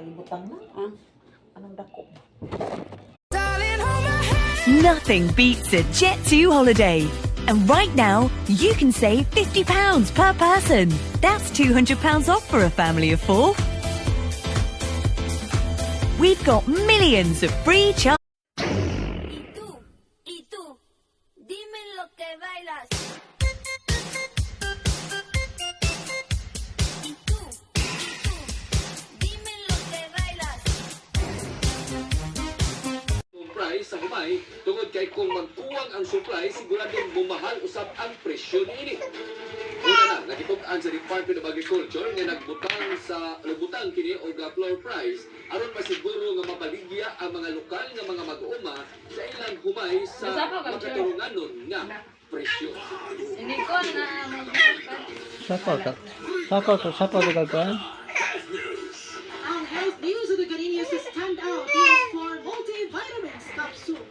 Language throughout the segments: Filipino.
Ibutang na. Anong dako? Nothing beats a Jet2 holiday. And right now, you can save £50 per person. That's £200 off for a family of 4. We've got millions of free charge. Y tú, dime lo que bailas. Y tú, dime lo que bailas. Price sa humay, tungod kay kung magkuwang ang supply, siguradong bumahal usab ang presyo niini. Una na, nakipag-an sa Department of Agriculture nga nagbutang kini og floor price aron masiguro nga mabaligya ang mga lokal nga mga mag-uuma sa ilang humay sa makatarunganon nga presyo. Hindi ko na Sapa ka gagawin? Ang health news of the Cariñas stand out is for multivitamins capsule.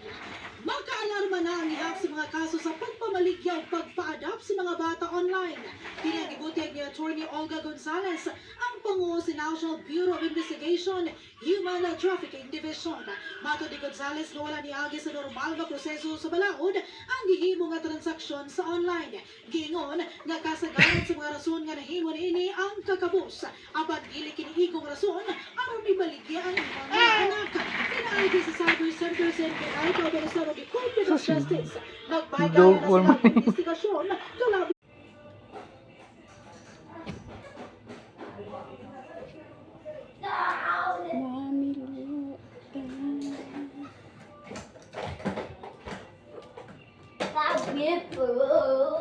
Makaalarma na ang ihap sa mga kaso sa pagpamaligyaw pagpa-adapt sa mga bata online. Pinag-ibutyag ni Attorney Olga Gonzalez, ang panguho sa National Bureau of Investigation, Human Trafficking Division. Mato ni Gonzalez na wala niagi sa normal nga proseso sa balaod ang gihimo nga transaksyon sa online. Gingon nga kasagaran sa mga rason nga nahimo niini ang kakabus. Aban dili kiniigong rason aron ibaligya ang mga anak. Pinaagi sa Cyber Center sa NBI para sa Department of Justice. Nagbaygayan na sila ang investigasyon kalabi. Beautiful.